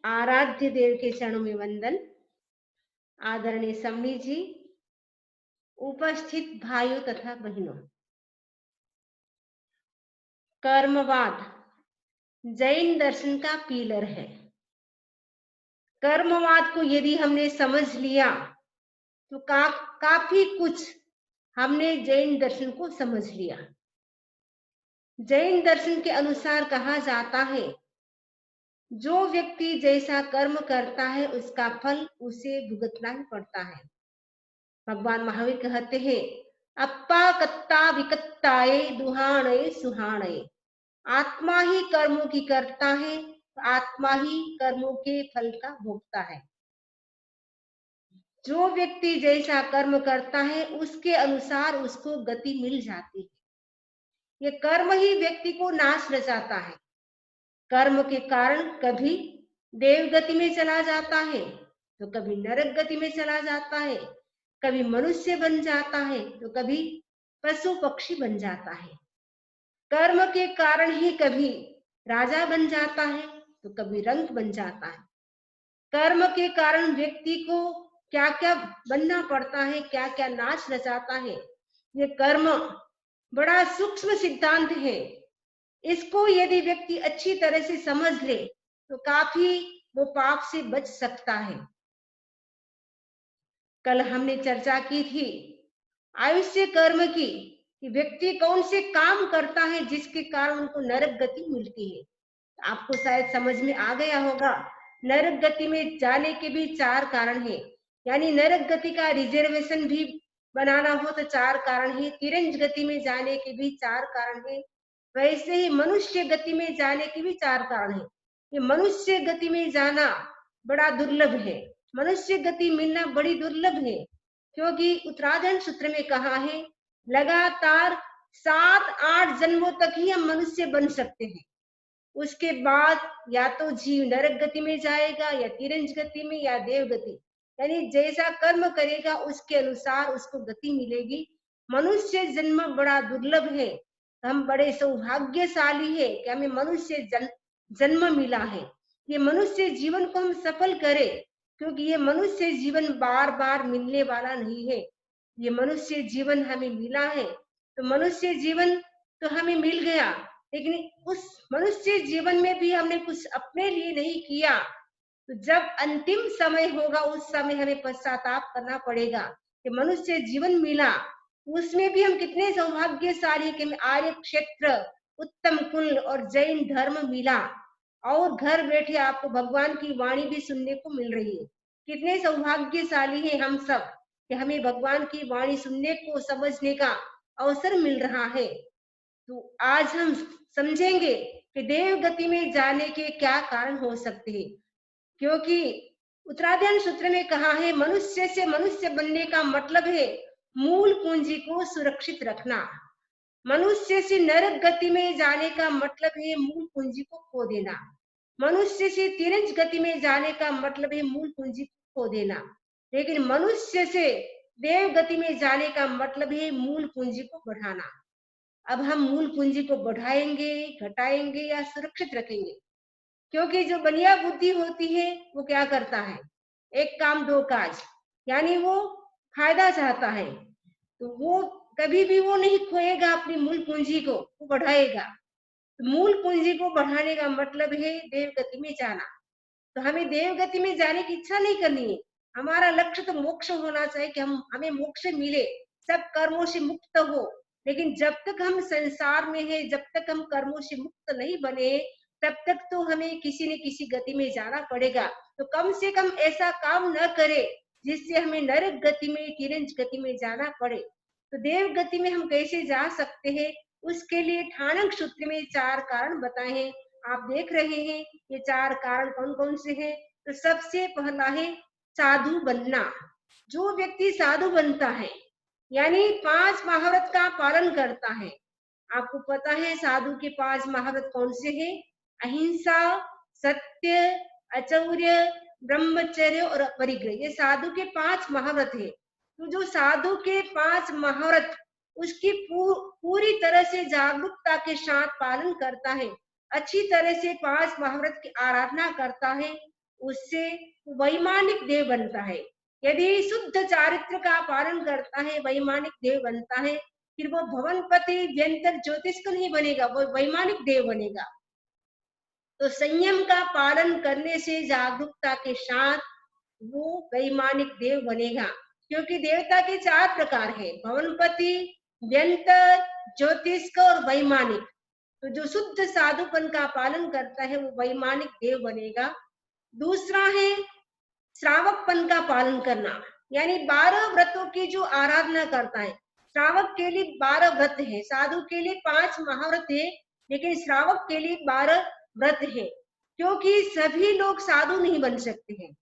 आराध्य देव के चरणों में वंदन। आदरणीय समनी जी, उपस्थित भाइयों तथा बहनों, कर्मवाद जैन दर्शन का पिलर है। कर्मवाद को यदि हमने समझ लिया तो काफी कुछ हमने जैन दर्शन को समझ लिया। जैन दर्शन के अनुसार कहा जाता है, जो व्यक्ति जैसा कर्म करता है उसका फल उसे भुगतना ही पड़ता है। भगवान महावीर कहते हैं, अप्पा कत्ता विकत्ताए दुहाणे सुहाणे। आत्मा ही कर्मों की करता है, आत्मा ही कर्मों के फल का भोगता है। जो व्यक्ति जैसा कर्म करता है उसके अनुसार उसको गति मिल जाती है। ये कर्म ही व्यक्ति को नाश रचाता है। कर्म के कारण कभी देव गति में चला जाता है तो कभी नरक गति में चला जाता है, कभी मनुष्य बन जाता है तो कभी पशु पक्षी बन जाता है। कर्म के कारण ही कभी राजा बन जाता है तो कभी रंक बन जाता है। कर्म के कारण व्यक्ति को क्या क्या बनना पड़ता है, क्या क्या नाश रचाता है। ये कर्म बड़ा सूक्ष्म सिद्धांत है। इसको यदि व्यक्ति अच्छी तरह से समझ ले तो काफी वो पाप से बच सकता है। कल हमने चर्चा की थी आयुष्य कर्म की, कि व्यक्ति कौन से काम करता है जिसके कारण उनको नरक गति मिलती है। आपको शायद समझ में आ गया होगा। नरक गति में जाने के भी 4 कारण है। यानी नरक गति का रिजर्वेशन भी बनाना हो तो 4 कारण है। तिरंज गति में जाने के भी 4 कारण है। वैसे ही मनुष्य गति में जाने के भी 4 कारण है। ये मनुष्य गति में जाना बड़ा दुर्लभ है। मनुष्य गति मिलना बड़ी दुर्लभ है, क्योंकि उत्तराधर्म सूत्र में कहा है, लगातार 7-8 जन्मों तक ही हम मनुष्य बन सकते हैं। उसके बाद या तो जीव नरक गति में जाएगा, या तिरंज गति में, या देव गति। यानी जैसा कर्म करेगा उसके अनुसार उसको गति मिलेगी। मनुष्य जन्म बड़ा दुर्लभ है। हम बड़े सौभाग्यशाली है कि हमें मनुष्य जन्म मिला है। ये मनुष्य जीवन को हम सफल करें, क्योंकि ये मनुष्य जीवन बार बार मिलने वाला नहीं है। ये मनुष्य जीवन हमें मिला है, तो मनुष्य जीवन तो हमें मिल गया, लेकिन उस मनुष्य जीवन में भी हमने कुछ अपने लिए नहीं किया। तो जब अंतिम समय होगा उस समय हमें पश्चाताप करना पड़ेगा कि मनुष्य जीवन मिला, उसमें भी हम कितने सौभाग्यशाली कि हमें आर्य क्षेत्र, उत्तम कुल और जैन धर्म मिला, और घर बैठे आपको भगवान की वाणी भी सुनने को मिल रही है। कितने सौभाग्यशाली हैं हम सब कि हमें भगवान की वाणी सुनने को, समझने का अवसर मिल रहा है। तो आज हम समझेंगे कि देव गति में जाने के क्या कारण हो सकते हैं, क्योंकि उत्तराधर्म सूत्र में कहा है, मनुष्य से मनुष्य बनने का मतलब है मूल पूंजी को सुरक्षित रखना। मनुष्य से नरक गति में जाने का मतलब है मूल पूंजी को खो देना। मनुष्य से तिरंज गति में जाने का मतलब है मूल पूंजी को खो देना। लेकिन मनुष्य से देव गति में जाने का मतलब है मूल पूंजी को बढ़ाना। अब हम मूल पूंजी को बढ़ाएंगे, घटाएंगे या सुरक्षित रखेंगे? क्योंकि जो बनिया बुद्धि होती है वो क्या करता है, एक काम दो काज, यानी वो फायदा चाहता है। तो वो कभी भी वो नहीं खोएगा अपनी मूल पूंजी को, वो बढ़ाएगा। तो मूल पूंजी को बढ़ाने का मतलब है देव गति में जाना। तो हमें देव गति में जाने की इच्छा नहीं करनी है। हमारा लक्ष्य तो मोक्ष होना चाहिए कि हमें मोक्ष मिले, सब कर्मों से मुक्त हो। लेकिन जब तक हम संसार में है, जब तक हम कर्मों से मुक्त नहीं बने, तब तक तो हमें किसी न किसी गति में जाना पड़ेगा। तो कम से कम ऐसा काम न करे जिससे हमें नरक गति में, तिरंज गति में जाना पड़े। तो देव गति में हम कैसे जा सकते हैं, उसके लिए ठाणक सूत्र में 4 कारण बताए हैं। आप देख रहे हैं ये 4 कारण कौन कौन से हैं। तो सबसे पहला है साधु बनना। जो व्यक्ति साधु बनता है, यानी 5 महाव्रत का पालन करता है। आपको पता है साधु के 5 महाव्रत कौन से हैं? अहिंसा, सत्य, अचौर्य, ब्रह्मचर्य और परिग्रह। ये साधु के 5 महाव्रत है। तो जो साधु के 5 महाव्रत उसकी पूरी तरह से जागरूकता के साथ पालन करता है, अच्छी तरह से 5 महाव्रत की आराधना करता है, उससे वैमानिक देव बनता है। यदि शुद्ध चारित्र का पालन करता है, वैमानिक देव बनता है, फिर वो भवनपति व्यंतर ज्योतिष को नहीं बनेगा, वो वैमानिक देव बनेगा। तो संयम का पालन करने से जागरूकता के साथ वो वैमानिक देव बनेगा, क्योंकि देवता के 4 प्रकार है, भवनपति, व्यंतर, ज्योतिष और वैमानिक। तो जो शुद्ध साधुपन का पालन करता है वो वैमानिक देव बनेगा। दूसरा है श्रावकपन का पालन करना, यानी 12 व्रतों की जो आराधना करता है। श्रावक के लिए 12 व्रत है, साधु के लिए 5 महाव्रत है, लेकिन श्रावक के लिए 12 व्रत है, क्योंकि सभी लोग साधु नहीं बन सकते हैं,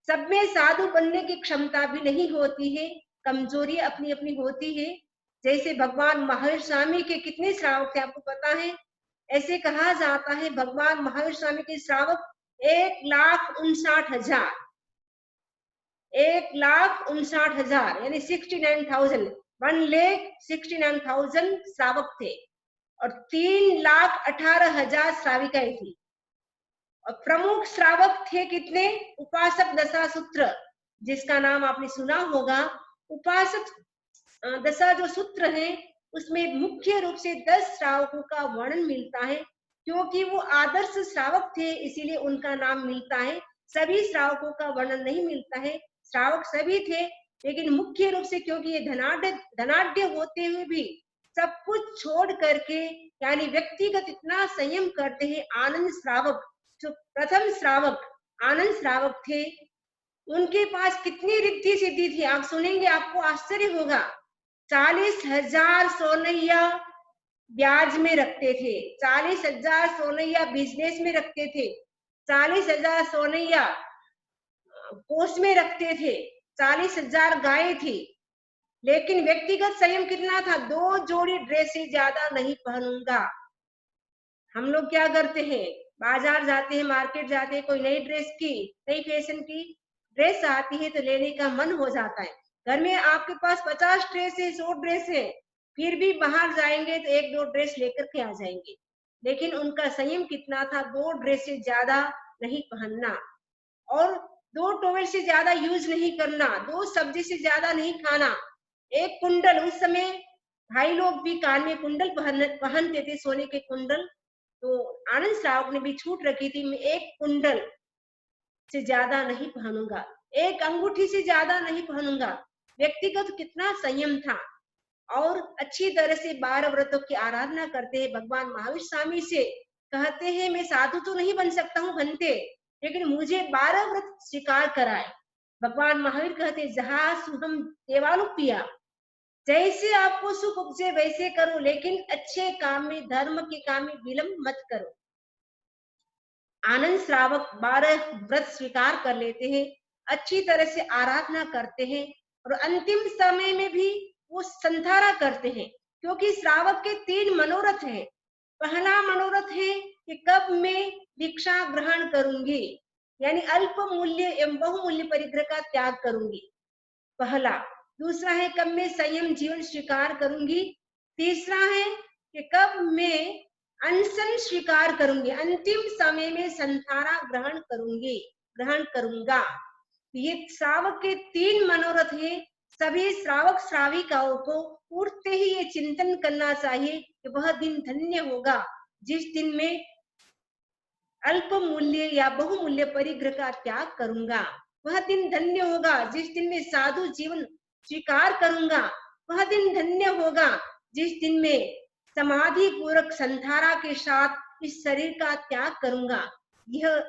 सब में साधु बनने की क्षमता भी नहीं होती है, कमजोरी अपनी अपनी होती है। जैसे भगवान महावीर स्वामी के कितने श्रावक थे आपको पता है? ऐसे कहा जाता है भगवान महावीर स्वामी के श्रावक 1,59,000, 1,59,000 यानी 69,000, 1,69,000 श्रावक थे और 3,18,000 श्राविकाएं थी। और प्रमुख श्रावक थे कितने? उपासक दशासूत्र, जिसका नाम आपने सुना होगा। उपासक दशा जो सूत्र है उसमें मुख्य रूप से 10 श्रावकों का वर्णन मिलता है, क्योंकि वो आदर्श श्रावक थे इसीलिए उनका नाम मिलता है। सभी श्रावकों का वर्णन नहीं मिलता है, श्रावक सभी थे, लेकिन मुख्य रूप से क्योंकि ये धनाढ्य होते हुए भी सब कुछ छोड़ करके, यानी व्यक्तिगत इतना संयम करते हैं। आनंद श्रावक जो प्रथम श्रावक आनंद श्रावक थे, उनके पास कितनी रिद्धि सिद्धि थी आप सुनेंगे आपको आश्चर्य होगा। 40,000 सोनैया ब्याज में रखते थे, 40,000 सोनैया बिजनेस में रखते थे, 40,000 सोनैया कोष में रखते थे, 40,000 गायें थी, लेकिन व्यक्तिगत संयम कितना था? 2 जोड़ी ड्रेस से ज्यादा नहीं पहनूंगा। हम लोग क्या करते हैं? बाजार जाते हैं, मार्केट जाते हैं, कोई नई ड्रेस की, नई फैशन की ड्रेस आती है तो लेने का मन हो जाता है। घर में आपके पास 50 ड्रेस है, 100 ड्रेस है, फिर भी बाहर जाएंगे तो 1-2 ड्रेस लेकर के आ जाएंगे, लेकिन उनका संयम कितना था? 2 ड्रेस से ज्यादा नहीं पहनना और 2 टॉवेल से ज्यादा यूज नहीं करना, 2 सब्जी से ज्यादा नहीं खाना, 1 कुंडल, उस समय भाई लोग भी कान में कुंडल पहनते थे, सोने के कुंडल। तो आनंद श्रावक ने भी छूट रखी थी, मैं 1 कुंडल से ज्यादा नहीं पहनूंगा, 1 अंगूठी से ज्यादा नहीं पहनूंगा। व्यक्तिगत कितना संयम था। और अच्छी तरह से 12 व्रतों की आराधना करते हैं। भगवान महावीर स्वामी से कहते हैं मैं साधु तो नहीं बन सकता हूँ बनते, लेकिन मुझे 12 व्रत स्वीकार कराए। भगवान महावीर कहते जहाँ सुहम देवालु पिया, जैसे आपको सुख उपजे वैसे करो, लेकिन अच्छे काम में, धर्म के काम में विलंब मत करो। आनंद श्रावक 12 व्रत स्वीकार कर लेते हैं, अच्छी तरह से आराधना करते हैं और अंतिम समय में भी वो संधारा करते हैं, क्योंकि श्रावक के 3 मनोरथ हैं। पहला मनोरथ है कि कब मैं दीक्षा ग्रहण करूंगी, यानी अल्प मूल्य एवं बहुमूल्य परिग्रह का त्याग करूंगी, पहला। दूसरा है कब मैं संयम जीवन स्वीकार करूंगी। तीसरा है कि कब मैं अनशन स्वीकार करूंगी, अंतिम समय में संधारा ग्रहण करूंगा। ये श्रावक के 3 मनोरथ हैं। सभी श्रावक श्राविकाओं को उठते ही ये चिंतन करना चाहिए कि वह दिन धन्य होगा जिस दिन में अल्प मूल्य या बहुमूल्य परिग्रह का त्याग करूंगा। वह दिन धन्य होगा जिस दिन में साधु जीवन स्वीकार करूंगा। वह दिन धन्य होगा जिस दिन में समाधि पूर्वक संधारा के साथ इस शरीर का त्याग करूंगा। यह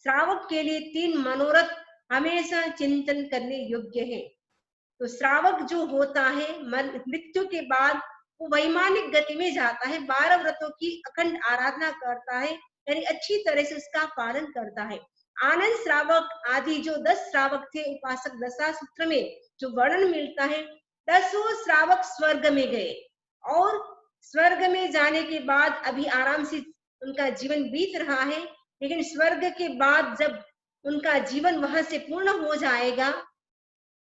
श्रावक के लिए 3 मनोरथ हमेशा चिंतन करने योग्य है। तो श्रावक जो होता है मृत्यु के बाद वो वैमानिक गति में जाता है, 12 व्रतों की अखंड आराधना करता है, यानी अच्छी तरह से उसका पालन करता है। आनंद श्रावक आदि जो 10 श्रावक थे, उपासक दशा सूत्र में जो वर्णन मिलता है, 10 श्रावक स्वर्ग में गए और स्वर्ग में जाने के बाद अभी आराम से उनका जीवन बीत रहा है, लेकिन स्वर्ग के बाद जब उनका जीवन वहां से पूर्ण हो जाएगा,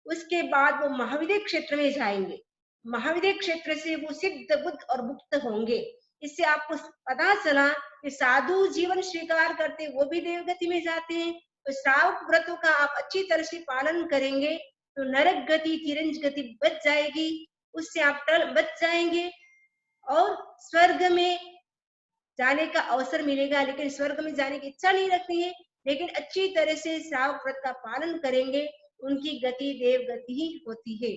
उसके बाद वो महाविद्य क्षेत्र में जाएंगे। महाविद्य क्षेत्र से वो सिद्ध बुद्ध और मुक्त होंगे। इससे आपको पता चला कि साधु जीवन स्वीकार करते वो भी देवगति में जाते हैं, तो श्रावक व्रतों का आप अच्छी तरह से पालन करेंगे तो नरक गति, तिरंज गति बच जाएगी, उससे आप बच जाएंगे और स्वर्ग में जाने का अवसर मिलेगा। लेकिन स्वर्ग में जाने की इच्छा नहीं रखनी है, लेकिन अच्छी तरह से श्रावक व्रत का पालन करेंगे, उनकी गति देव गति ही होती है।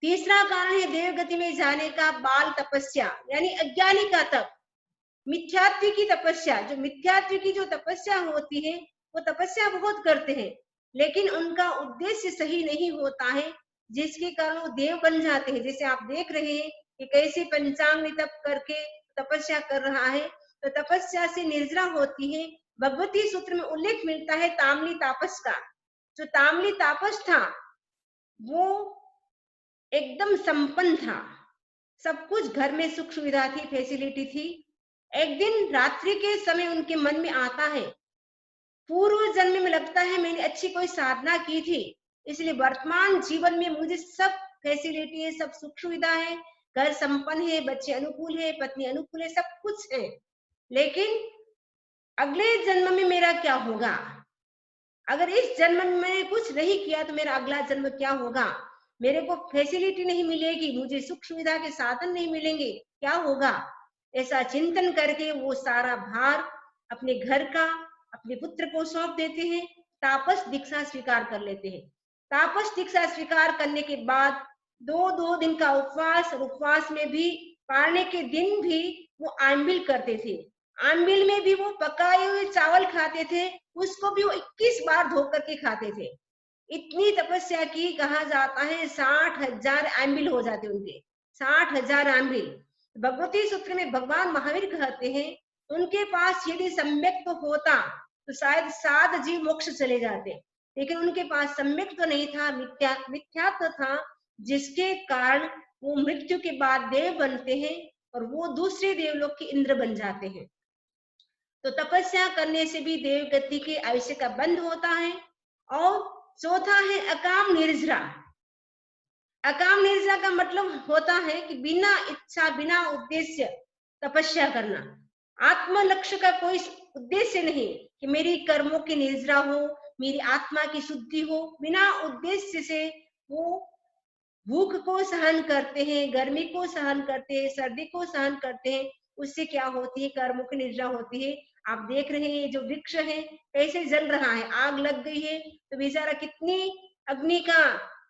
तीसरा कारण है देव गति में जाने का बाल तपस्या, यानी अज्ञानी का तप, मिथ्यात्व की तपस्या। जो मिथ्यात्व की जो तपस्या होती है वो तपस्या बहुत करते हैं, लेकिन उनका उद्देश्य सही नहीं होता है, जिसके कारण वो देव बन जाते हैं। जैसे आप देख रहे हैं कि कैसे पंचांग तप करके तपस्या कर रहा है, तो तपस्या से निर्जरा होती है। भगवती सूत्र में उल्लेख मिलता है ताम्ली तापस का। जो ताम्ली तापस था वो एकदम संपन्न था, सब कुछ घर में सुख सुविधा थी, फैसिलिटी थी। एक दिन रात्रि के समय उनके मन में आता है, पूर्व जन्म में लगता है मैंने अच्छी कोई साधना की थी, इसलिए वर्तमान जीवन में मुझे सब फैसिलिटी है, सब सुख सुविधा है, घर संपन्न है, बच्चे अनुकूल है, पत्नी अनुकूल है, सब कुछ है। लेकिन अगले जन्म में मेरा क्या होगा? अगर इस जन्म में मैंने कुछ नहीं किया तो मेरा अगला जन्म क्या होगा? मेरे को फैसिलिटी नहीं मिलेगी, मुझे सुख सुविधा के साधन नहीं मिलेंगे, क्या होगा? ऐसा चिंतन करके वो सारा भार अपने घर का अपने पुत्र को सौंप देते हैं, तापस दीक्षा स्वीकार कर लेते हैं। तापस दीक्षा स्वीकार करने के बाद दो दिन का उपवास, और उपवास में भी पारने के दिन भी वो आंबिल करते थे। आंबिल में भी वो पकाए हुए चावल खाते थे, उसको भी वो 21 बार धो करके खाते थे। इतनी तपस्या की, कहा जाता है 60,000 आंबिल हो जाते उनके, 60,000 आंबिल। भगवती सूत्र में भगवान महावीर कहते हैं उनके पास यदि सम्यक तो होता तो शायद 7 जीव मोक्ष चले जाते, लेकिन उनके पास सम्यक तो नहीं था, मिथ्यात्व था, जिसके कारण वो मृत्यु के बाद देव बनते हैं और वो दूसरे देवलोक के इंद्र बन जाते हैं। तो तपस्या करने से भी देव गति के आयुष्य का बंध होता है। और चौथा है अकाम निर्जरा। अकाम निर्जरा का मतलब होता है कि बिना इच्छा, बिना उद्देश्य तपस्या करना। आत्म लक्ष्य का कोई उद्देश्य नहीं कि मेरी कर्मों की निर्जरा हो, मेरी आत्मा की शुद्धि हो। बिना उद्देश्य से वो भूख को सहन करते हैं, गर्मी को सहन करते हैं, सर्दी को सहन करते हैं। उससे क्या होती है? कर्मों की निर्जरा होती है। आप देख रहे हैं जो वृक्ष है कैसे जल रहा है, आग लग गई है तो बेचारा कितनी अग्नि का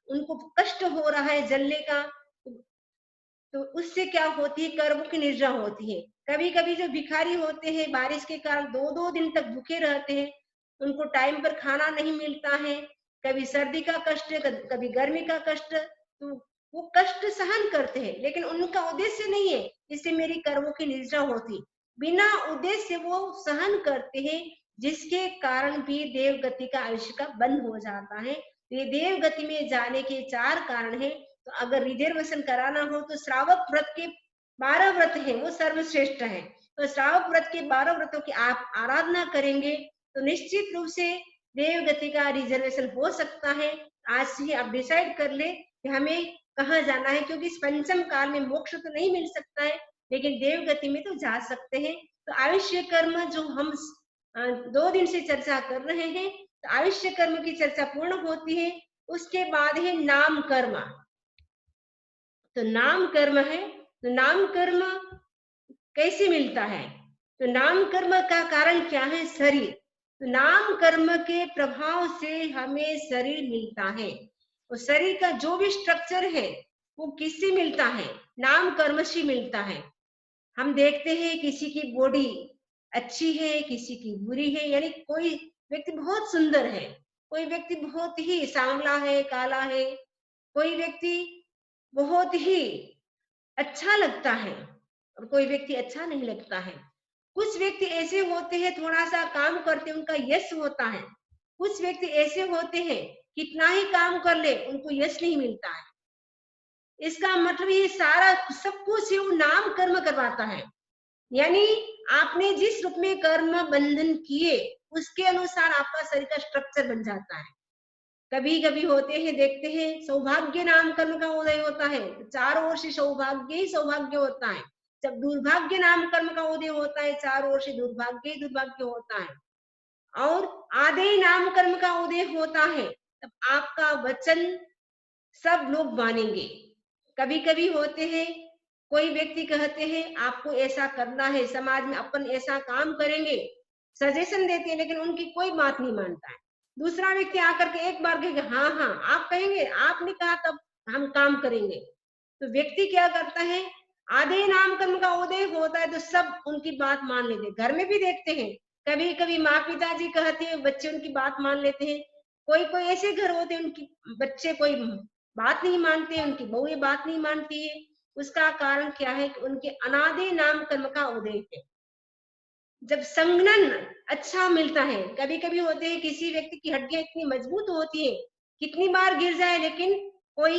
उनको कष्ट हो रहा है जलने का, तो उससे क्या होती है? कर्मों की निर्जरा होती है। कभी कभी जो भिखारी होते हैं बारिश के कारण 2-2 दिन तक भूखे रहते हैं, उनको टाइम पर खाना नहीं मिलता है, कभी सर्दी का कष्ट, कभी गर्मी का कष्ट, तो वो कष्ट सहन करते हैं, लेकिन उनका उद्देश्य नहीं है इससे मेरी कर्मों की निर्जरा होती। बिना उद्देश्य वो सहन करते हैं, जिसके कारण भी देव गति का आयुष्य का बंद हो जाता है। ये देव गति में जाने के 4 कारण है। तो अगर रिजर्वेशन कराना हो तो श्रावक व्रत के 12 व्रत हैं, वो सर्वश्रेष्ठ हैं। तो श्रावक व्रत के 12 व्रतों की आप आराधना करेंगे तो निश्चित रूप से देव गति का रिजर्वेशन हो सकता है। आज से ही आप डिसाइड कर ले कि हमें कहाँ जाना है, क्योंकि इस पंचम काल में मोक्ष तो नहीं मिल सकता है, लेकिन देव गति में तो जा सकते हैं। तो आयुष्य कर्म जो हम 2 दिन से चर्चा कर रहे हैं, तो आयुष्य कर्म की चर्चा पूर्ण होती है। उसके बाद है नाम कर्म। तो नाम कर्म है, तो नाम कर्म कैसे मिलता है? तो नाम कर्म का कारण क्या है? शरीर। तो नाम कर्म के प्रभाव से हमें शरीर मिलता है। तो शरीर का जो भी स्ट्रक्चर है वो किससे मिलता है? नाम कर्म से मिलता है। हम देखते हैं किसी की बॉडी अच्छी है, किसी की बुरी है, यानी कोई व्यक्ति बहुत सुंदर है, कोई व्यक्ति बहुत ही सांवला है, काला है, कोई व्यक्ति बहुत ही अच्छा लगता है और कोई व्यक्ति अच्छा नहीं लगता है। कुछ व्यक्ति ऐसे होते हैं थोड़ा सा काम करते उनका यश होता है, कुछ व्यक्ति ऐसे होते हैं कितना ही काम कर ले उनको यश नहीं मिलता है। इसका मतलब ये सारा सब कुछ है वो नाम कर्म करवाता है। यानी आपने जिस रूप में कर्म बंधन किए उसके अनुसार आपका शरीर का स्ट्रक्चर बन जाता है। कभी कभी होते हैं, देखते हैं सौभाग्य नाम कर्म का उदय होता है, चारों ओर से सौभाग्य ही सौभाग्य होता है। जब दुर्भाग्य नाम कर्म का उदय होता है, चारों ओर से दुर्भाग्य ही दुर्भाग्य होता है। और आधे नाम कर्म का उदय होता है, तब आपका वचन सब लोग मानेंगे। कभी कभी होते हैं, कोई व्यक्ति कहते हैं आपको ऐसा करना है, समाज में अपन ऐसा काम करेंगे, सजेशन देते हैं, लेकिन उनकी कोई बात नहीं मानता है। दूसरा व्यक्ति आकर के एक बार कहेगा हाँ हाँ आप कहेंगे, आपने कहा तब हम काम करेंगे। तो व्यक्ति क्या करता है, आधे नाम कर्म का उदय होता है तो सब उनकी बात मान लेते हैं। घर में भी देखते हैं, कभी कभी माँ पिताजी कहते हैं, बच्चे उनकी बात मान लेते हैं। कोई कोई ऐसे घर होते हैं, उनकी बच्चे कोई बात नहीं मानते, उनकी बहू ये बात नहीं मानती है। उसका कारण क्या है कि उनके अनादि नाम कर्म का उदय है। जब संगनन अच्छा मिलता है, कभी कभी होते हैं किसी व्यक्ति की हड्डियां इतनी मजबूत होती है, कितनी बार गिर जाए लेकिन कोई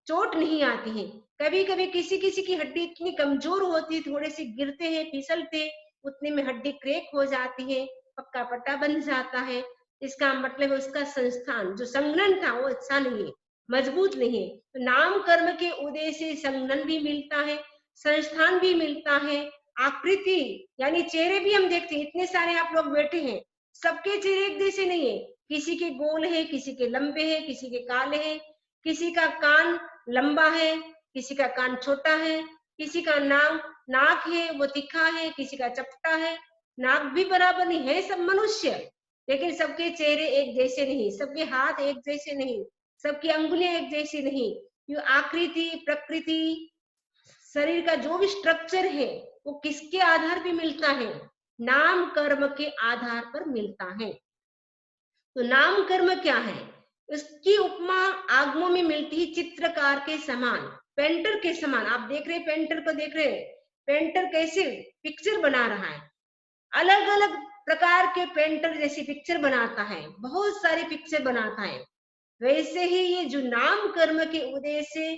चोट नहीं आती है। कभी कभी किसी किसी की हड्डी इतनी कमजोर होती है, थोड़े से गिरते हैं फिसलते उतने में हड्डी क्रैक हो जाती है, पक्का पट्टा बन जाता है। इसका मतलब है उसका संस्थान जो संगनन था वो अच्छा नहीं है, मजबूत नहीं है। तो नाम कर्म के उदय से संगनन भी मिलता है, संस्थान भी मिलता है, आकृति यानी चेहरे भी हम देखते हैं। इतने सारे आप लोग बैठे हैं, सबके चेहरे एक जैसे नहीं है, किसी के गोल है, किसी के लंबे हैं, किसी के काले हैं, किसी का कान लंबा है, किसी का कान छोटा है, किसी का नाक है वो तीखा है, किसी का चपटा है, नाक भी बराबर नहीं है। सब मनुष्य, लेकिन सबके चेहरे एक जैसे नहीं, सबके हाथ एक जैसे नहीं, सबकी अंगुलियां एक जैसी नहीं। ये आकृति प्रकृति शरीर का जो भी स्ट्रक्चर है वो किसके आधार पे मिलता है, नाम कर्म के आधार पर मिलता है। तो नाम कर्म क्या है, इसकी उपमा आगमों में मिलती है चित्रकार के समान, पेंटर के समान। आप देख रहे पेंटर को, देख रहे पेंटर कैसे पिक्चर बना रहा है, अलग अलग प्रकार के पेंटर जैसी पिक्चर बनाता है, बहुत सारी पिक्चर बनाता है। वैसे ही ये जो नाम कर्म के उदय से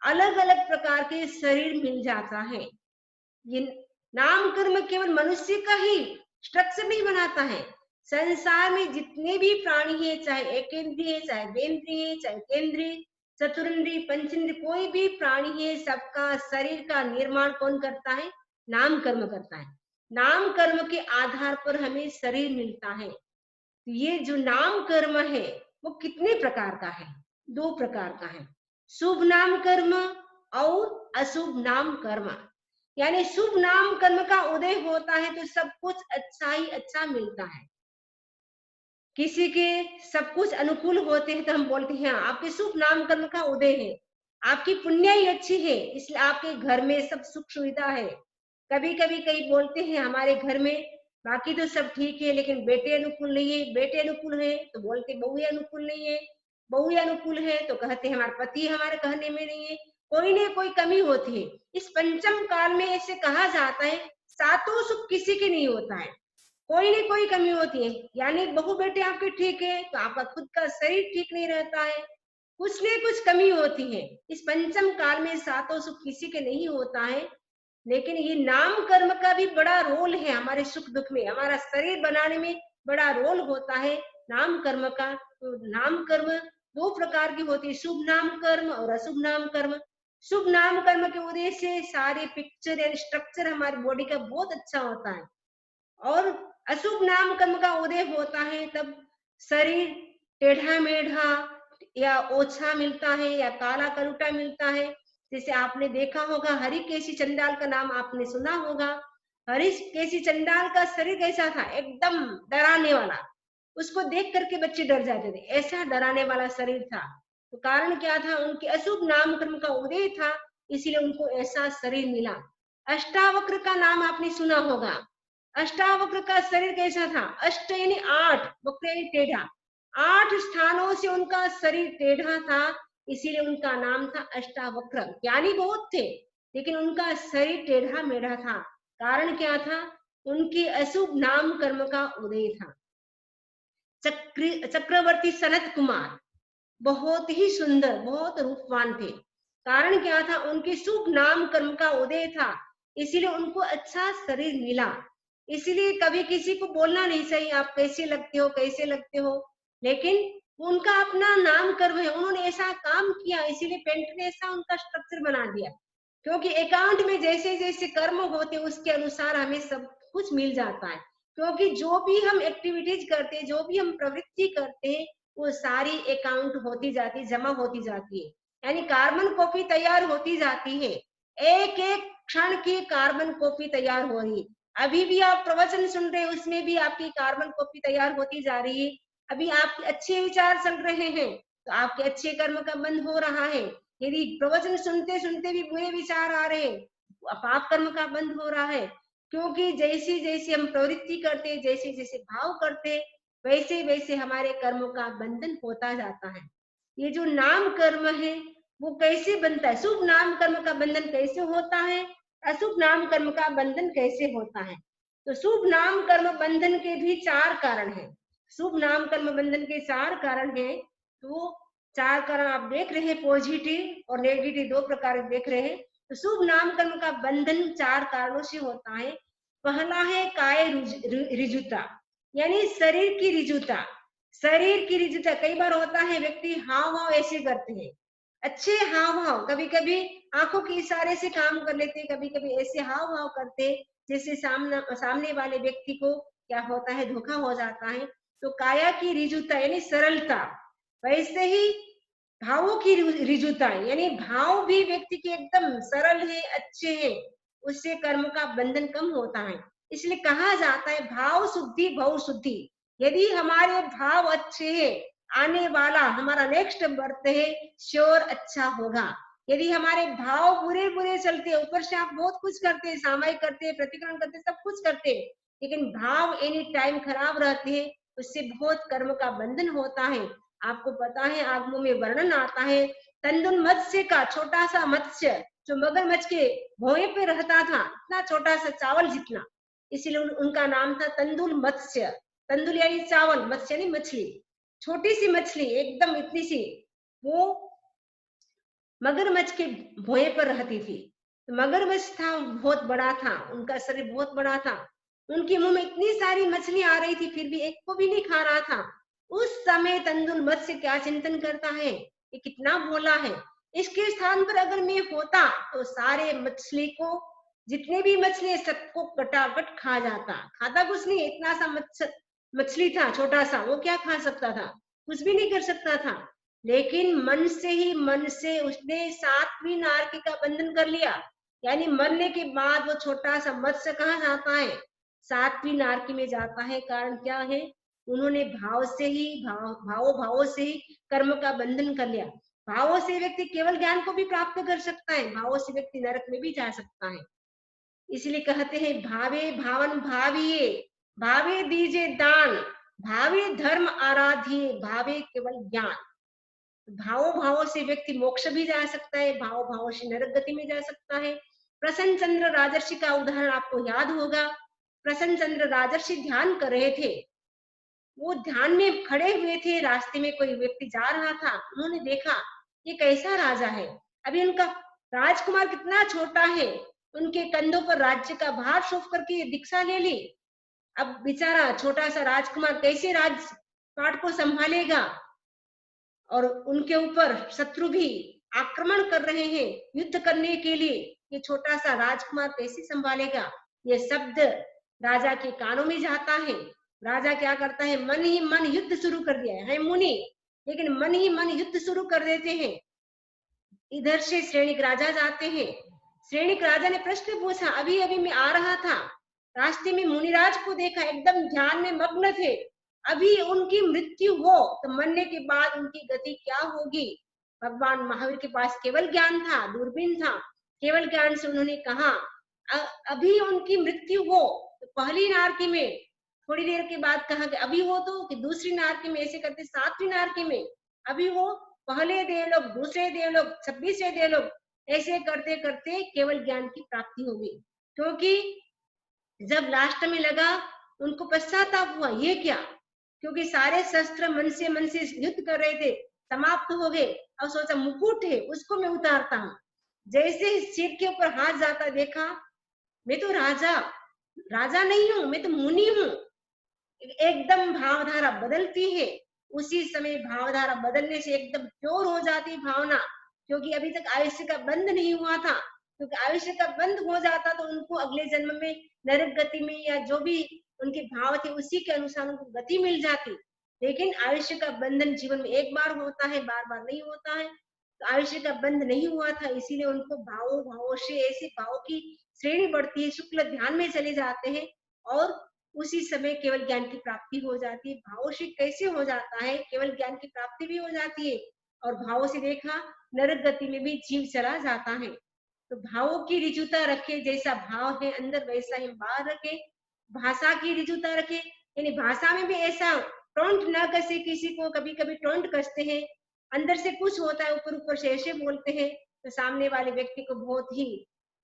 अलग अलग प्रकार के शरीर मिल जाता है। ये नाम कर्म केवल मनुष्य का ही स्ट्रक्चर नहीं बनाता है, संसार में जितने भी प्राणी है, चाहे एकेंद्रिय, चाहे द्विंद्रिय, चाहे केंद्रीय, चतुरिंद्रिय, पंचेंद्रिय, कोई भी प्राणी है, सबका शरीर का निर्माण कौन करता है, नाम कर्म करता है। नाम कर्म के आधार पर हमें शरीर मिलता है। ये जो नाम कर्म है वो कितने प्रकार का है, दो प्रकार का है, शुभ नाम कर्म और अशुभ नाम कर्म। यानी शुभ नाम कर्म का उदय होता है तो सब कुछ अच्छा ही अच्छा मिलता है। किसी के सब कुछ अनुकूल होते हैं तो हम बोलते हैं आपके शुभ नाम कर्म का उदय है, आपकी पुण्याई अच्छी है, इसलिए आपके घर में सब सुख सुविधा है। कभी कभी कई बोलते हैं हमारे घर में बाकी तो सब ठीक है लेकिन बेटे अनुकूल नहीं है, बेटे अनुकूल है तो बोलते बहू अनुकूल नहीं है, बहू अनुकूल है तो कहते हैं हमारे पति हमारे कहने में नहीं है, कोई न कोई कमी होती है। इस पंचम काल में ऐसे कहा जाता है सातों सुख किसी के नहीं होता है, कोई न कोई कमी होती है। यानी बहू बेटे आपके ठीक है तो आपका खुद का शरीर ठीक नहीं रहता है, कुछ न कुछ कमी होती है। इस पंचम काल में सातों सुख किसी के नहीं होता है, लेकिन ये नाम कर्म का भी बड़ा रोल है हमारे सुख दुख में, हमारा शरीर बनाने में बड़ा रोल होता है नाम कर्म का। तो नाम कर्म दो प्रकार की होती है, शुभ नाम कर्म और अशुभ नाम कर्म। शुभ नाम कर्म के वजह से सारे पिक्चर एंड स्ट्रक्चर हमारी बॉडी का बहुत अच्छा होता है, और अशुभ नाम कर्म का उदय होता है तब शरीर टेढ़ा मेढ़ा या ओछा मिलता है या काला कलुटा मिलता है। जैसे आपने देखा होगा हरिकेशी चंडाल का नाम आपने सुना होगा। हरिकेशी चंडाल का शरीर कैसा था, एकदम डराने वाला, उसको देख करके बच्चे डर जाते थे, ऐसा डराने वाला शरीर था। तो कारण क्या था, उनके अशुभ नाम कर्म का उदय था, इसलिए उनको ऐसा शरीर मिला। अष्टावक्र का नाम आपने सुना होगा। अष्टावक्र का शरीर कैसा था, अष्ट यानी आठ, वक्र यानी टेढ़ा, 8 स्थानों से उनका शरीर टेढ़ा था, इसीलिए उनका नाम था अष्टावक्र। ज्ञानी बहुत थे लेकिन उनका शरीर टेढ़ा मेढ़ा था, कारण क्या था, उनके अशुभ नाम कर्म का उदय था। चक्रवर्ती सनत कुमार बहुत ही सुंदर, बहुत रूपवान थे, कारण क्या था, उनके शुभ नाम कर्म का उदय था, इसीलिए उनको अच्छा शरीर मिला। इसीलिए कभी किसी को बोलना नहीं चाहिए आप कैसे लगते हो कैसे लगते हो, लेकिन उनका अपना नाम कर्म है, उन्होंने ऐसा काम किया, इसीलिए पेंटर ने ऐसा उनका स्ट्रक्चर बना दिया। क्योंकि अकाउंट में जैसे जैसे कर्म होते उसके अनुसार हमें सब कुछ मिल जाता है। क्योंकि जो भी हम एक्टिविटीज करते हैं, जो भी हम प्रवृत्ति करते हैं, वो सारी अकाउंट होती जाती है, जमा होती जाती है, यानी कार्बन कॉपी तैयार होती जाती है। एक एक क्षण की कार्बन कॉपी तैयार हो रही है। अभी भी आप प्रवचन सुन रहे हैं, उसमें भी आपकी कार्बन कॉपी तैयार होती जा रही है। अभी आपके अच्छे विचार चल रहे हैं तो आपके अच्छे कर्म का बंध हो रहा है। यदि प्रवचन सुनते सुनते भी बुरे विचार आ रहे हैं, पाप कर्म का बंध हो रहा है। क्योंकि जैसी जैसी हम प्रवृत्ति करते, जैसे जैसे भाव करते, वैसे वैसे हमारे कर्मों का बंधन होता जाता है। ये जो नाम कर्म है वो कैसे बनता है, शुभ नाम कर्म का बंधन कैसे होता है, अशुभ नाम कर्म का बंधन कैसे होता है। तो शुभ नाम कर्म बंधन के भी 4 कारण हैं। शुभ नाम कर्म बंधन के 4 कारण हैं। तो 4 कारण आप देख रहे हैं, पॉजिटिव और नेगेटिव 2 प्रकार देख रहे हैं। तो शुभ नाम कर्म का बंधन 4 कारणों से होता है। पहला है काय रिजुता, यानी शरीर की रिजुता। शरीर की रिजुता कई बार होता है, व्यक्ति हाव भाव ऐसे करते हैं, अच्छे हाव भाव, कभी कभी आंखों के इशारे से काम कर लेते, कभी कभी ऐसे हाव भाव करते जैसे सामने वाले व्यक्ति को क्या होता है, धोखा हो जाता है। तो काया की रिजुता यानी सरलता, वैसे ही भावों की रिजुता यानी भाव भी व्यक्ति के एकदम सरल है, अच्छे हैं, उससे कर्म का बंधन कम होता है। इसलिए कहा जाता है भाव शुद्धि भव शुद्धि। यदि हमारे भाव अच्छे हैं, आने वाला हमारा नेक्स्ट बर्थ है श्योर अच्छा होगा। यदि हमारे भाव बुरे बुरे चलते, ऊपर से आप बहुत कुछ करते, सामायिक करते, प्रतिक्रमण करते, सब कुछ करते, लेकिन भाव एनी टाइम खराब रहते हैं, उससे बहुत कर्म का बंधन होता है। आपको पता है आगमों में वर्णन आता है, तंदुल मत्स्य का, छोटा सा मत्स्य जो मगरमच्छ के भोए पे रहता था, इतना छोटा सा चावल जितना, इसीलिए उनका नाम था तंदुल मत्स्य। तंदुल यानी चावल, मत्स्य यानी मछली, छोटी सी मछली एकदम इतनी सी, वो मगरमच्छ के भोए पर रहती थी। तो मगरमच्छ था, बहुत बड़ा था, उनका शरीर बहुत बड़ा था, उनके मुंह में इतनी सारी मछली आ रही थी, फिर भी एक को भी नहीं खा रहा था। उस समय तंदुल मत्स्य क्या चिंतन करता है, ये कितना भोला है, इसके स्थान पर अगर मैं होता तो सारे मछली को, जितने भी मछली सबको कटाकट खा जाता। खाता कुछ नहीं, इतना सा मछली था छोटा सा, वो क्या खा सकता था, कुछ भी नहीं कर सकता था। लेकिन मन से ही, मन से उसने 7वीं नारकी का बंधन कर लिया, यानी मरने के बाद वो छोटा सा मत्स्य कहाँ जाता है, 7वीं नारकी में जाता है। कारण क्या है, उन्होंने भाव से ही, भावों से ही कर्म का बंधन कर लिया। भावों से व्यक्ति केवल ज्ञान को भी प्राप्त कर सकता है, भावों से व्यक्ति नरक में भी जा सकता है। इसलिए कहते हैं भावे भावन भाविये, भावे दीजे दान, भावे धर्म आराधिए, भावे केवल ज्ञान। भावों भावों से व्यक्ति मोक्ष भी जा सकता है, भावों भावों से नरक गति में जा सकता है। प्रसन्न चंद्र राजर्षि का उदाहरण आपको याद होगा। प्रसन्न चंद्र राजर्षि ध्यान कर रहे थे, वो ध्यान में खड़े हुए थे, रास्ते में कोई व्यक्ति जा रहा था, उन्होंने देखा ये कैसा राजा है, अभी उनका राजकुमार कितना छोटा है, उनके कंधों पर राज्य का भार सौंप करके दीक्षा ले ली। अब बेचारा छोटा सा राजकुमार कैसे राजपाट को संभालेगा, और उनके ऊपर शत्रु भी आक्रमण कर रहे हैं युद्ध करने के लिए, ये छोटा सा राजकुमार कैसे संभालेगा। ये शब्द राजा के कानों में जाता है। राजा क्या करता है, मन ही मन युद्ध शुरू कर दिया है मुनि, लेकिन मन ही मन युद्ध शुरू कर देते हैं। इधर से श्रेणिक राजा जाते हैं, श्रेणिक राजा ने प्रश्न पूछा, अभी अभी मैं आ रहा था, रास्ते में मुनिराज को देखा, एकदम ध्यान में मग्न थे, अभी उनकी मृत्यु हो तो मरने के बाद उनकी गति क्या होगी। भगवान महावीर के पास केवल ज्ञान था, दूरबीन था, केवल ज्ञान से उन्होंने कहा अभी उनकी मृत्यु हो तो पहली नारकी में, थोड़ी देर के बाद कहा कि अभी हो तो, कि दूसरी नारकी में, ऐसे करते 7वीं नारकी में अभी हो, पहले देवलोक, दूसरे देवलोक, 26वें देवलोक, ऐसे करते करते केवल ज्ञान की प्राप्ति होगी। क्योंकि जब लास्ट में लगा उनको पश्चाताप हुआ, ये क्या, क्योंकि सारे शस्त्र मन से युद्ध कर रहे थे, समाप्त हो गए। अब सोचा मुकुट है उसको मैं उतारता हूँ, जैसे सिर के ऊपर हाथ जाता देखा, मैं तो राजा नहीं हूँ, मैं तो मुनि हूँ। एकदम भावधारा बदलती है, उसी समय भावधारा बदलने से एकदम प्योर हो जाती भावना, क्योंकि अभी तक आयुष्य का बंध नहीं हुआ था। क्योंकि आयुष्य का बंध हो जाता तो उनको अगले जन्म में नरक गति में या जो भी उनके भाव थे उसी के अनुसार उनको गति मिल जाती। लेकिन आयुष्य का बंधन जीवन में एक बार होता है, बार-बार नहीं होता है। तो आयुष्य का बंध नहीं हुआ था, इसीलिए उनको भावों भावों से ऐसे भावों की श्रेणी बढ़ती है, शुक्ल ध्यान में चले जाते हैं और उसी समय केवल ज्ञान की प्राप्ति हो जाती है। भावों से कैसे हो जाता है? केवल ज्ञान की प्राप्ति भी हो जाती है और भावों से देखा नरक गति में भी जीव चला जाता है। तो भावों की ऋजुता रखे, जैसा भाव है अंदर वैसा ही बाहर रखे। भाषा की ऋजुता रखे, यानी भाषा में भी ऐसा टोंट न कसे किसी को, कभी-कभी टोंट कसते हैं, अंदर से कुछ होता है, ऊपर-ऊपर से ऐसे बोलते हैं, तो सामने वाले व्यक्ति को बहुत ही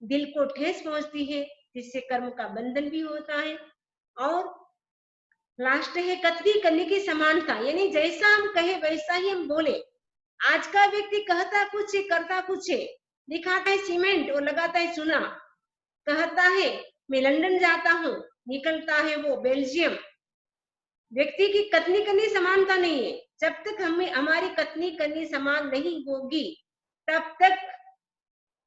दिल को ठेस पहुँचती है, जिससे कर्म का बंधन भी होता है। और लास्ट है कथनी करने की समानता, यानी जैसा हम कहे वैसा ही हम बोले। आज का व्यक्ति कहता कुछ है, करता कुछ है, दिखाता है सीमेंट और लगाता है चूना, कहता है मैं लंदन जाता हूँ, निकलता है वो बेल्जियम। व्यक्ति की कथनी करनी समानता नहीं है। जब तक हमें हमारी कथनी करनी समान नहीं होगी, तब तक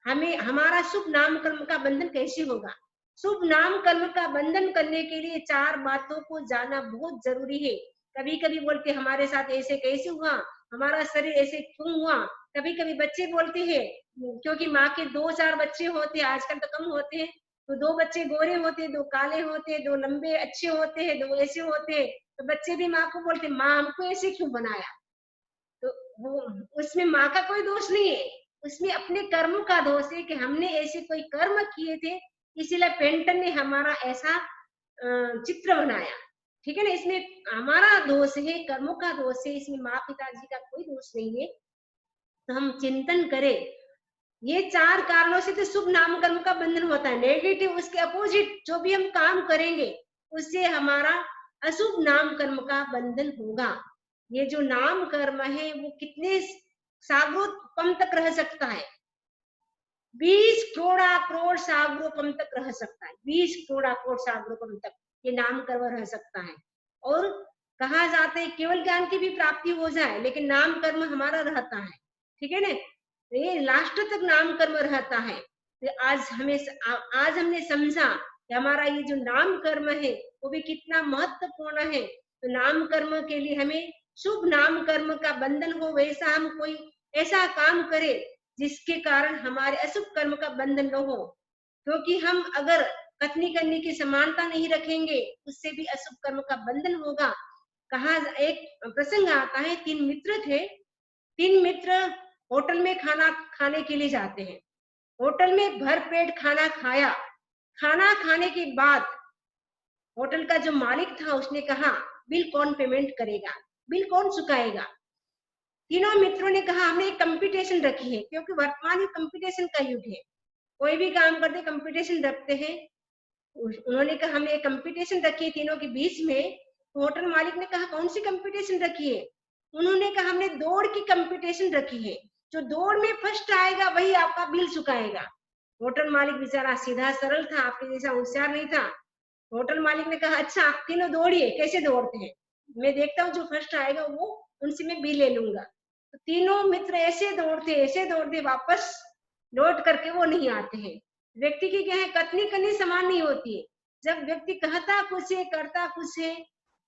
हमें हमारा शुभ नाम कर्म का बंधन कैसे होगा? शुभ नाम कर्म का बंधन करने के लिए 4 बातों को जानना बहुत जरूरी है। कभी-कभी बोलते हमारे साथ ऐसे कैसे हुआ? हमारा शरीर ऐसे क्यों हुआ? कभी-कभी बच्चे बोलते हैं, क्योंकि माँ के 2-4 बच्चे होते हैं, आजकल तो कम होते हैं, तो 2 बच्चे गोरे होते हैं, 2 काले होते हैं, 2 लंबे अच्छे होते हैं, 2 ऐसे होते हैं। तो बच्चे भी माँ को बोलते हैं, माँ हमको ऐसे क्यों बनाया? तो वो उसमें माँ का कोई दोष नहीं है, उसमें अपने कर्मों का दोष है कि हमने ऐसे कोई कर्म किए थे, इसीलिए पेंटर ने हमारा ऐसा चित्र बनाया। ठीक है ना? इसमें हमारा दोष है, कर्मों का दोष है, इसमें माँ-पिताजी का कोई दोष नहीं है। तो हम चिंतन करें, ये 4 कारणों से तो शुभ नाम कर्म का बंधन होता है। नेगेटिव उसके अपोजिट जो भी हम काम करेंगे, उससे हमारा अशुभ नाम कर्म का बंधन होगा। ये जो नाम कर्म है वो कितने सागरोपम तक रह सकता है, 20 करोड़ सागरोपम तक रह सकता है, 20 करोड़ सागरोपम तक ये नाम कर्म रह सकता है। और कहा जाता है केवल ज्ञान की भी प्राप्ति हो जाए, लेकिन नाम कर्म हमारा रहता है। ठीक है ना? ये लास्ट तक नाम कर्म रहता है। तो आज हमने समझा कि हमारा ये जो नाम कर्म है वो भी कितना महत्वपूर्ण है। तो नाम कर्म के लिए हमें शुभ नाम कर्म का बंधन हो, वैसा हम कोई ऐसा काम करे जिसके कारण हमारे अशुभ कर्म का बंधन न हो। क्योंकि हम अगर कथनी करने की समानता नहीं रखेंगे, उससे भी अशुभ कर्म का बंधन होगा। कहा एक प्रसंग आता है, 3 मित्र थे। 3 मित्र होटल में खाना खाने के लिए जाते हैं। होटल में भरपेट खाना खाया। खाना खाने के बाद होटल का जो मालिक था उसने कहा, बिल कौन पेमेंट करेगा? बिल कौन चुकाएगा? तीनों मित्रों ने कहा हमने एक कंपटीशन रखी है, क्योंकि वर्तमान में कंपटीशन का युग है। कोई भी काम करते कंपटीशन रखते हैं। उन्होंने कहा हमने एक कंपटीशन रखी है तीनों के बीच में। तो होटल मालिक ने कहा कौन सी कंपटीशन रखी है? उन्होंने कहा हमने दौड़ की कंपटीशन रखी है, जो दौड़ में फर्स्ट आएगा वही आपका बिल चुकाएगा। होटल मालिक बेचारा सीधा सरल था, आपके जैसा होशियार नहीं था। होटल मालिक ने कहा अच्छा आप तीनों दौड़िए, कैसे दौड़ते हैं, मैं देखता हूँ जो फर्स्ट आएगा वो उनसे मैं बिल ले लूंगा। तो तीनों मित्र ऐसे दौड़ते वापस लौट करके वो नहीं आते हैं। व्यक्ति की क्या है, कथनी करनी समान नहीं होती है। जब व्यक्ति कहता कुछ है करता कुछ है,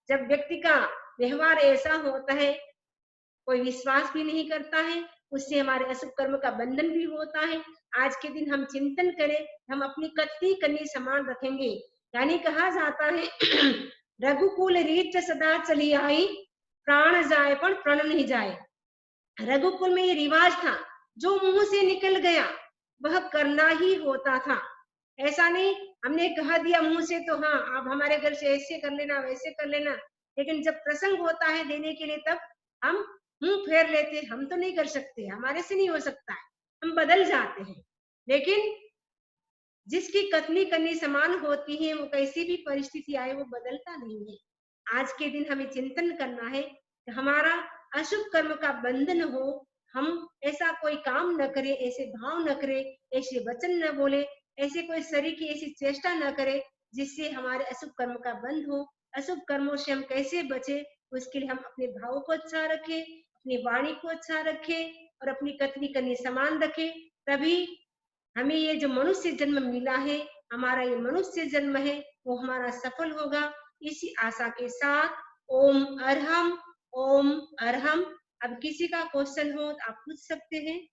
जब व्यक्ति का व्यवहार ऐसा होता है, कोई विश्वास भी नहीं करता है, उससे हमारे अशुभ कर्म का बंधन भी होता है। आज के दिन हम चिंतन करें, हम अपनी कथनी करनी समान रखेंगे। यानी कहा जाता है रघुकुल रीत सदा चली आई, प्राण जाए पर प्रण नहीं जाए। रघुकुल में ये रिवाज था, जो मुंह से निकल गया वह करना ही होता था। ऐसा नहीं हमने कह दिया मुंह से तो हाँ आप हमारे घर से ऐसे कर लेना वैसे कर लेना, लेकिन जब प्रसंग होता है देने के लिए तब हम मुंह फेर लेते, हम तो नहीं कर सकते, हमारे से नहीं हो सकता है, हम बदल जाते हैं। लेकिन जिसकी कथनी करनी समान होती है वो कैसी भी परिस्थिति आए वो बदलता नहीं है। आज के दिन हमें चिंतन करना है कि हमारा अशुभ कर्म का बंधन हो, हम ऐसा कोई काम न करें, ऐसे भाव न करें, ऐसे वचन न बोले, ऐसे कोई शरीर की ऐसी चेष्टा न करे जिससे हमारे अशुभ कर्म का बंध हो। अशुभ कर्मों से हम कैसे बचे, उसके लिए हम अपने भाव को अच्छा रखें, अपनी वाणी को अच्छा रखें और अपनी कथनी करनी समान रखें। तभी हमें ये जो मनुष्य जन्म मिला है, हमारा ये मनुष्य जन्म है वो हमारा सफल होगा। इसी आशा के साथ ओम अरहम, ओम अरहम। अब किसी का क्वेश्चन हो तो आप पूछ सकते हैं।